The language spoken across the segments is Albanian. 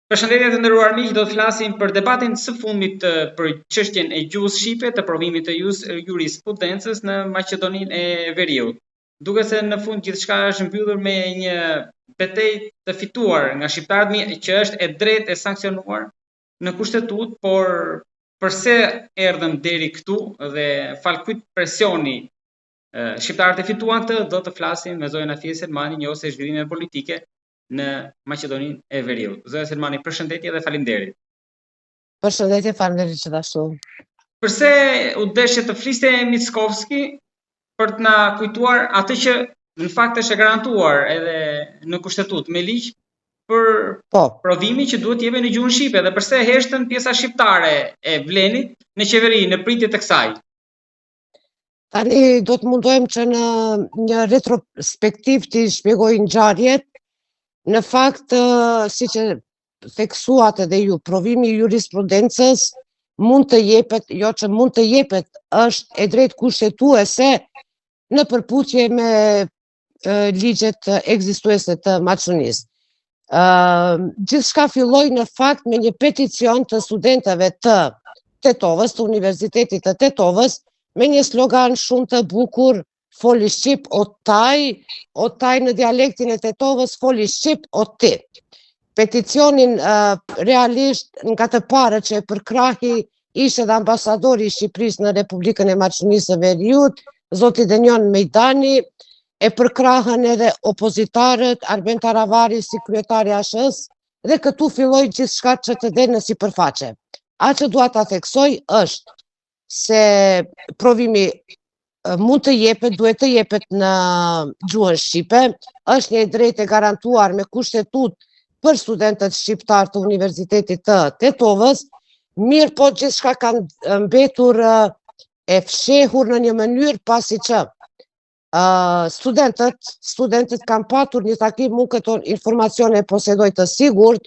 Përshëndetje të nderuar miq, do të flasim për debatin së fundit për çështjen e gjuhës shqipe të provimit të jurisprudencës në Maqedoninë e Veriut. Duket se në fund gjithçka është mbyllur me një betejë të fituar nga shqiptarët, që është e drejtë e sankcionuar në kushtetutë, por përse erdhëm deri këtu dhe fal kujt presioni shqiptarët e fituan këtë, do të flasim me Zoën Afie Selmani, njohëse zhvillime politike në Maqedoninë e Veriut. Zoja Selmani, përshëndetje dhe faleminderit. Përshëndetje, faleminderit gjithashtu. Përse u deshje të fliste Mickovski për të na kujtuar atë që në fakt është e garantuar edhe në kushtetutë me ligj për provimin që duhet jepet në gjuhën shqipe, dhe përse heshtën pjesa shqiptare e Vlenit në qeveri në pritje të kësaj? Tani do të mundohem që në një retrospektiv të shpjegoj ngjarjet. Në fakt, si që theksuat edhe ju, provimi i jurisprudencës mund të jepet, jo që mund të jepet, është e drejtë kushtetuese në përputhje me ligjet ekzistuese të Maqedonisë. Gjithçka filloi në fakt me një peticion të studentëve të Tetovës, të Universitetit të Tetovës, me një slogan shumë të bukur: foli shqip o taj në dialektin e Tetovës, foli shqip o ti. Peticionin realisht nga të parë që e përkrahi ishte dhe ambasadori i Shqipërisë në Republikën e Maqedonisë së Veriut, zoti Denion Mejdani, e përkrahën edhe opozitarët, Arben Taravari si kryetari ASH-s, dhe këtu filloi gjithçka që të del në sipërfaqe. Atë që dua ta theksoj është se provimi mund të jepet, duhet të jepet në gjuhën shqipe, është një drejtë e garantuar me kushtetutë për studentët shqiptar të Universitetit të Tetovës, mirë po gjithçka kanë mbetur e fshehur në një mënyrë, pasi që studentët kanë patur një takim, mu këto informacione posedoj të sigurt,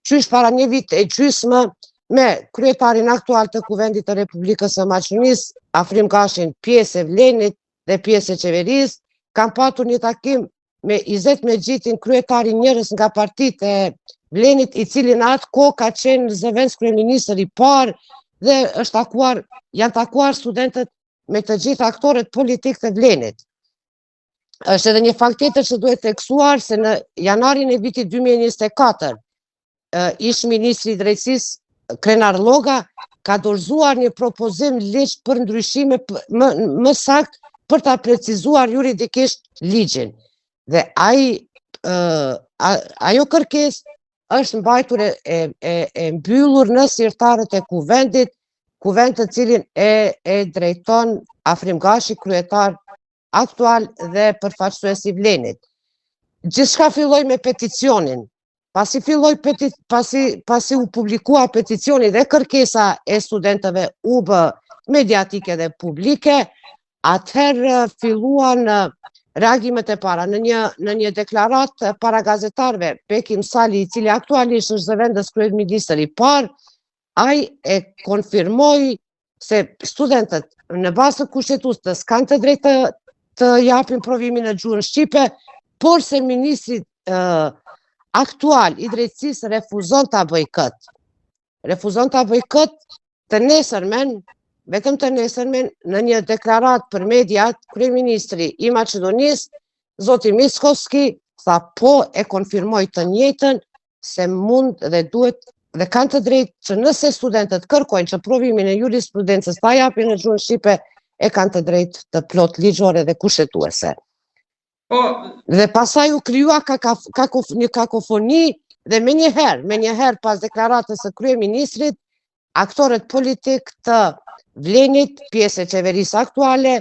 qysh para një vit e gjysmë me kryetarin aktual të Kuvendit të Republikës së Maqedonisë, Afrim Gashin, pjesë e Vlenit dhe pjesë e qeverisë, kanë patur një takim me Izet Megjitin, kryetarin njërës nga partitë e Vlenit, i cili në atë kohë ka qenë zëvendës kryeministër i parë, dhe janë takuar studentët me të gjithë aktorët politikë të Vlenit. Është edhe një fakt tjetër që duhet theksuar se në janarin e vitit 2024, ish ministri i drejtësisë Krenar Lloga ka dorëzuar një propozim ligj për ndryshime, më saktë për ta precizuar juridikisht ligjin. Dhe ajo kërkesë është mbajtur e mbyllur në sirtarët e kuvendit, kuvend të cilin e drejton Afrim Gashi, kryetar aktual dhe përfaqësues i Vlenit. Gjithçka filloi me peticionin. Pasi u publikua peticioni dhe kërkesa e studentëve u bë mediatike dhe publike, atëherë filluan reagimet e para. Në një deklarat para gazetarëve, Bekim Sali, i cili aktualisht është zëvendës kryeministër i parë, ai e konfirmoi se studentët në bazë të kushtetutës kanë të drejtë të japin provimin në gjuhën shqipe, por se ministri aktual i drejtësisë refuzon ta bëj këtë. Refuzon ta bëj këtë të nesërmen, vetëm të nesërmen, në një deklarat për mediat, kryeministri i Maqedonisë, zoti Mickovski, tha po, e konfirmoi të njëjtën, se mund dhe duhet dhe kanë të drejtë që nëse studentët kërkojnë që provimin e jurisprudencës ta japin në gjuhën shqipe, e kanë të drejtë të plot ligjore dhe kushtetuese. Dhe pasaj u krijua një kakofoni, dhe me njëherë pas deklaratës së kryeministrit, aktorët politik të Vlenit, pjesë e qeverisë aktuale,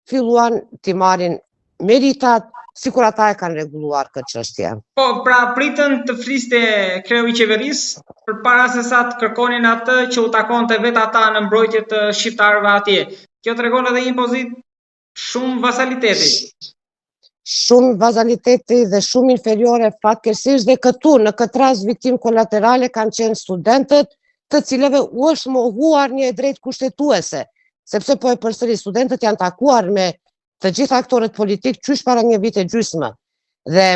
filluan t'i marrin meritat, sikur ata e kanë rregulluar këtë çështje. Pra pritën të fliste kreu i qeverisë përpara se sa të kërkonin atë që u takonte vetë ata në mbrojtje të shqiptarëve atje. Kjo tregon edhe një pozitë shumë vasaliteti. Shumë vazaliteti dhe shumë inferiore fatkeqësisht, dhe këtu në këtë rast viktimë kolaterale kanë qenë studentët, të cilëve u është mohuar një drejtë kushtetuese, sepse po e përsëri, studentët janë takuar me të gjithë aktorët politikë qysh para një vit e gjysmë, dhe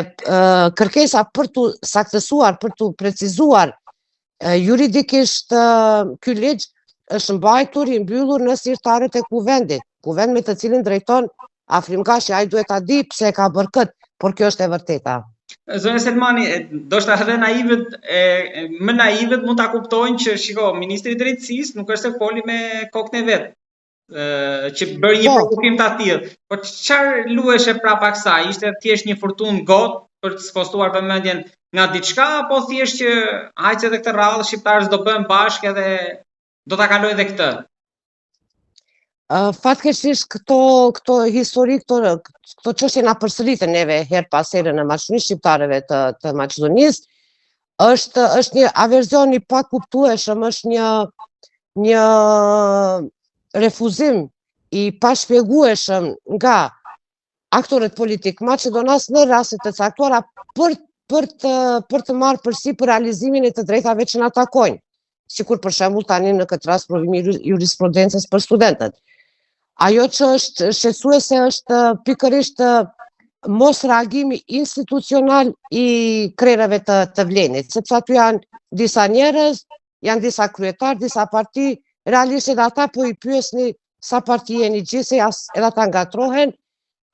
kërkesa për të saktësuar, për të precizuar Juridikisht ky ligj është mbajtur i mbyllur në zyrtarët e kuvendit, kuvend me të cilin drejton Afrim Gashi, ai duhet ta di pse e ka bërë këtë, por kjo është e vërteta. Zonja Selmani, do shta edhe naivët, më naivët mund ta kuptojnë që, shiko, Ministri i Drejtësisë nuk është se foli me kokën e vet, që bëri një provokim të tillë. Po çfarë luheshe prapa kësaj? Ishte thjesht një furtunë gotë për të skostuar vëmendjen nga diçka, apo thjesht që hajtë edhe këtë radhë shqiptarët do bëhen bashkë edhe do ta kalojnë edhe këtë? Fatkeqësisht këto histori, këto çështje na përsëritën neve her pas here në Maqedoninë shqiptarëve të Maqedonisë. Është një averzion i pakuptueshëm, është një refuzim i pashpjegueshëm nga aktorët politik maqedonas në raste të caktuara për të marrë përsipër realizimin e të drejtave që na takojnë, sikur për shembull tani në këtë rast provimi i jurisprudencës për studentët. Ajo që është shqetësuese është pikërisht mos reagimi institucional i krerëve të Vlenit, sepse aty janë disa njerëz, janë disa kryetar, disa parti, realisht edhe ata po i pyesni sa parti jeni gjithsej, edhe ata ngatrohen,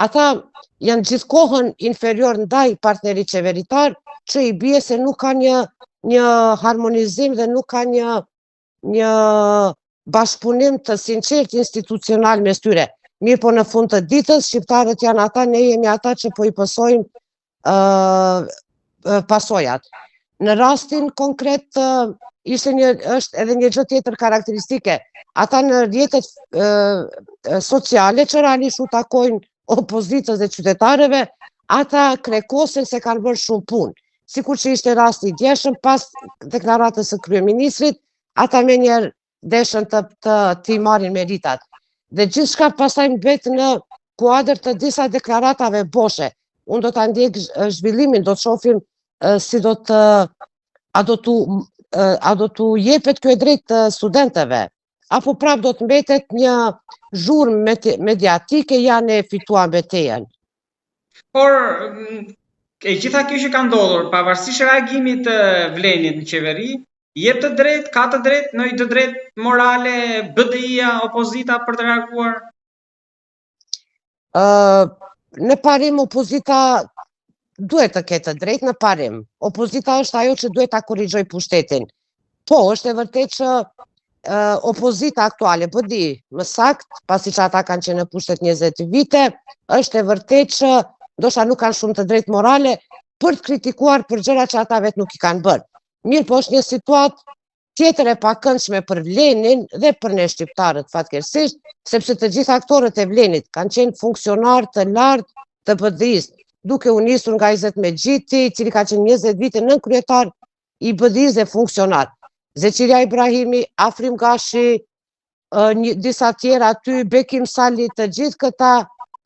ata janë gjithkohën inferior ndaj partnerit qeveritar, që i bie se nuk ka një harmonizim dhe nuk ka një bashkëpunim të sinqert institucional mes tyre. Mirë po në fund të ditës, shqiptarët janë ata, ne jemi ata që po i pësojmë pasojat. Në rastin konkret, është edhe një gjë tjetër karakteristike. Ata në rrjetet sociale që realisht u takojnë opozitës dhe qytetarëve, ata krekosen se kanë bërë shumë punë. Sikur që ishte rasti i djeshëm pas deklaratës së kryeministrit, ata me njerë deshën të i marrin meritat. Dhe gjithçka pastaj mbet në kuadër të disa deklaratave boshe. Unë do ta ndjek zhvillimin, do të shohim si a do t'u jepet kjo e drejtë studentëve, apo prap do të mbetet një zhurmë mediatike, janë e fituar betejën. Por e gjitha kjo që ka ndodhur, pavarësisht reagimit të Vlenit në qeveri, jep të drejtë, ka të drejtë, në të drejtë morale, BDI-a, opozita për të reaguar? Në parim, opozita duhet të ketë të drejtë në parim. Opozita është ajo që duhet ta korrigjojë pushtetin. Po, është e vërtetë që opozita aktuale, BDI, më saktë, pasi që ata kanë qenë në pushtet 20 vite, është e vërtetë që ndoshta nuk kanë shumë të drejtë morale për të kritikuar për gjëra që ata vetë nuk i kanë bërë. Mirë po është një situatë tjetër e pakëndshme për Vlenin dhe për ne shqiptarët fatkeqësisht, sepse të gjithë aktorët e Vlenit kanë qenë funksionarë të lartë të BDI-s, duke u nisur nga Izet Megjiti, i cili ka qenë 20 vite nën kryetar i BDI-s dhe funksionar. Zeqiria Ibrahimi, Afrim Gashi, disa tjera aty, Bekim Sali, të gjithë këta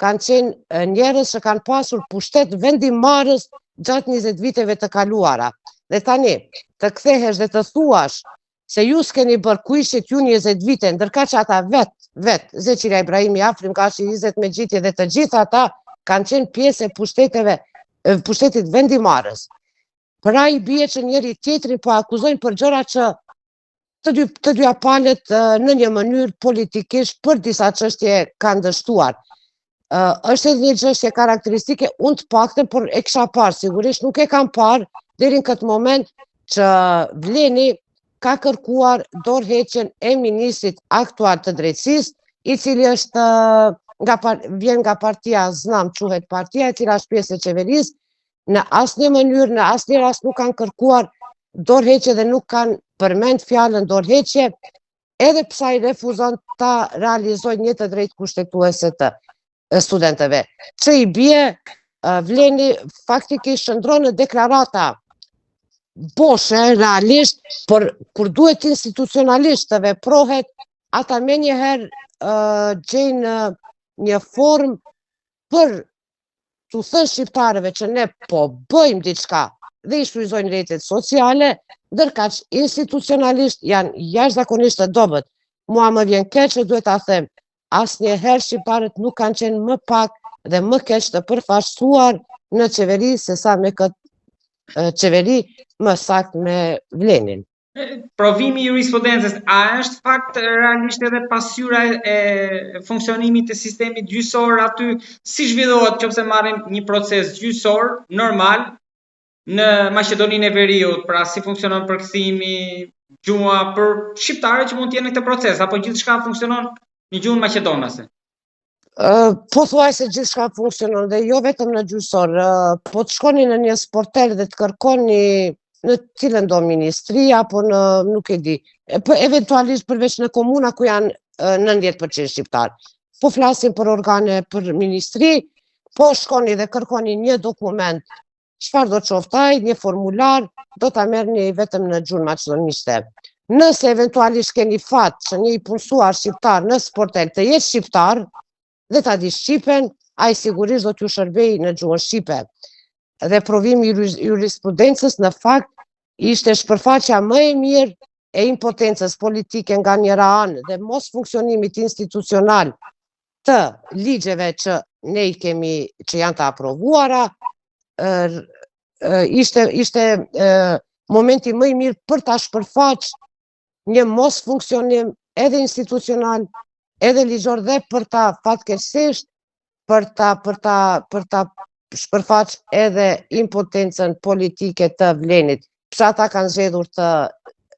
kanë qenë njerëz që kanë pasur pushtet vendimarrës gjatë 20 viteve të kaluara. Dhe tani, të kthehesh dhe të thuash se ju s'keni bërë, ku ishit ju 20 vite, ndërka që ata vetë, Zeqiria Ibrahimi, Afrim Gashi, Izet Megjiti dhe të gjithë ata kanë qenë pjesë e pushtetit vendimarrës. Pra i bie që njëri tjetrin po akuzojnë për gjëra që të dyja palët në një mënyrë politikisht për disa çështje kanë dështuar. Është edhe një çështje karakteristike, unë të paktën, por e kisha parë, sigurisht nuk e kam parë deri në këtë moment që Vleni ka kërkuar dorëheqjen e ministrit aktual të drejtësisë, i cili vjen nga partia Znam, quhet partia e cila është pjesë e qeverisë, në asnjë mënyrë, në asnjë rast nuk kanë kërkuar dorëheqje dhe nuk kanë përmend fjalën dorëheqje, edhe pse ai refuzon ta realizojë një të drejtë kushtetuese të studentëve. Që i bie, Vleni faktikisht shndron në deklarata boshe, realisht, por kur duhet institucionalisht të veprohet, ata me njëherë gjejnë një formë për të thënë shqiptarëve që ne po bëjmë diçka dhe i shfrytëzojnë rrjetet sociale, ndërkaq institucionalisht janë jashtëzakonisht të dobët. Mua më vjen keq që duhet ta them, asnjëherë shqiptarët nuk kanë qenë më pak dhe më keq të përfaqësuar në qeveri sesa me këtë qeveri, më saktë me Vlenin. Provimi i jurisprudencës, a është fakt realisht edhe pasyra e funksionimit të sistemit gjyqësor aty, si zhvillohet nëse marrim një proces gjyqësor normal në Maqedoninë e Veriut, pra si funksionon përkthimi, gjua për shqiptarët që mund të jenë në këtë proces, apo gjithçka funksionon në gjuhën maqedonase? Po thuaj se gjithçka funksionon dhe jo vetëm në gjyqësor, po të shkoni në një sportel dhe të kërkoni në cilën do ministri, apo në, nuk e di, eventualisht përveç në komuna ku janë 90% shqiptar. Po flasim për organe, për ministri, po shkoni dhe kërkoni një dokument, çfarë do qoftaj, një formular, do ta merrni vetëm në gjuhën maqedoniste. Nëse eventualisht keni fat që një i punësuar shqiptar në sportel të jetë shqiptar dhe ta di shqipen, ai sigurisht do t'ju shërbej në gjuhën shqipe. Dhe provimi i jurisprudencës në fakt ishte shpërfaqja më e mirë e impotencës politike nga njëra anë dhe mos funksionimit institucional të ligjeve që ne i kemi, që janë të aprovuara, ishte momenti më i mirë për ta shpërfaq një mos funksionim edhe institucional, edhe ligjor dhe për ta fatkeqësisht për ta shpërfaq edhe impotencën politike të Vlenit. Pse ata kanë zgjedhur të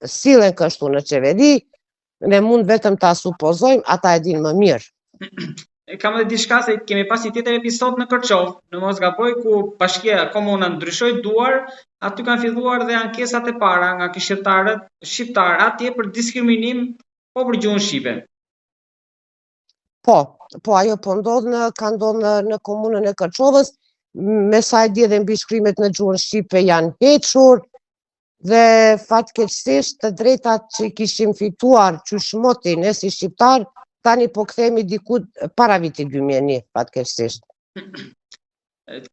sillen kështu në qeveri, ne mund vetëm ta supozojmë, ata e dinë më mirë. Kam edhe diçka se kemi pas një tjetër episod në Kërçov, në mos gaboj, ku bashkia komuna ndryshoi duar, aty kanë filluar dhe ankesat e para nga këshilltarët shqiptar atje për diskriminim po për gjuhën shqipe. Po, ajo po ka ndodhur në komunën e Kërçovës, me sa e di dhe mbishkrimet në gjuhën shqipe janë hequr, dhe fatkeqësisht të drejtat që kishim fituar qysh ne si shqiptar, tani po kthehemi diku para vitit 2001, fatkeqësisht.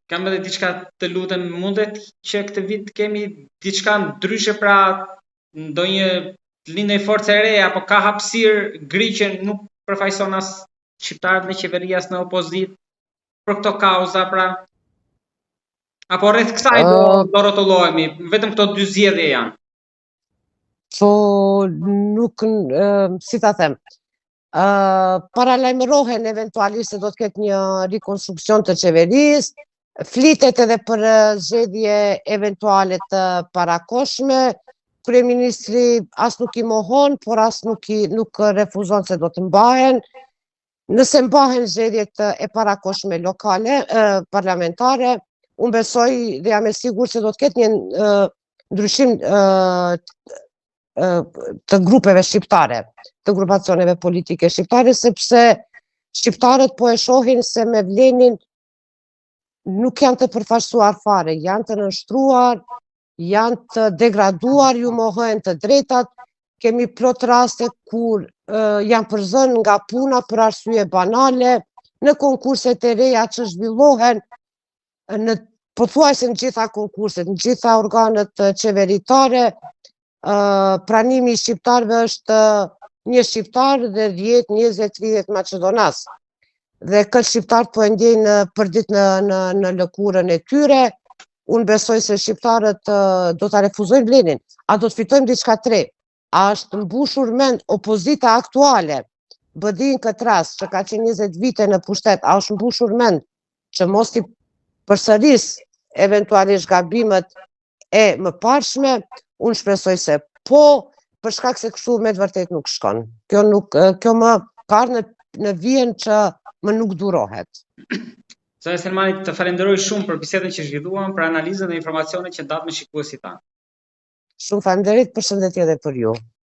Kam edhe diçka, të lutem, mundet që këtë vit kemi diçka ndryshe, pra ndonjë lindje force e re, apo ka hapësirë gri që nuk përfaqëson as shqiptarët në qeveri as në opozitë për këto kauza, pra apo rreth kësaj do rrotullohemi, vetëm këto dy zgjedhje janë? Po nuk, si ta them, paralajmërohen eventualisht se do të ketë një rikonstruksion të qeverisë, flitet edhe për zgjedhje eventuale të parakohshme, kryeministri as nuk i mohon, por as nuk refuzon se do të mbahen. Nëse mbahen zgjedhjet e parakohshme lokale, parlamentare, unë besoj dhe jam e sigurt se do të ketë një ndryshim të grupeve shqiptare, të grupacioneve politike shqiptare, sepse shqiptarët po e shohin se me Vlenin nuk janë të përfaqësuar fare, janë të nënshtruar, janë të degraduar, ju mohojnë të drejtat, kemi plot raste kur janë përzënë nga puna për arsye banale, në konkurset e reja që zhvillohen, në pothuajse në gjitha konkurset, në gjitha organet qeveritare, pranimi i shqiptarëve është një shqiptar dhe 10, 20, 30 maqedonas. Dhe këtë shqiptarët po e ndjejnë përdit në lëkurën e tyre. Unë besoj se shqiptarët do ta refuzojnë Vlenin. A do të fitojmë diçka të re? A është mbushur mend opozita aktuale, BDI në këtë rast, që ka qenë 20 vite në pushtet, a është mbushur mend që mos i përsëris eventualisht gabimet e mëparshme? Unë shpresoj se po, për shkak se kështu me të vërtet nuk shkon. Kjo më ka në vjen që më nuk durohet. Zonja Selmani, të falenderoj shumë për bisedën që zhvilluam, për analizën dhe informacionet që ndat me shikuesit tanë. Shumë falenderit, përshëndetje edhe për ju.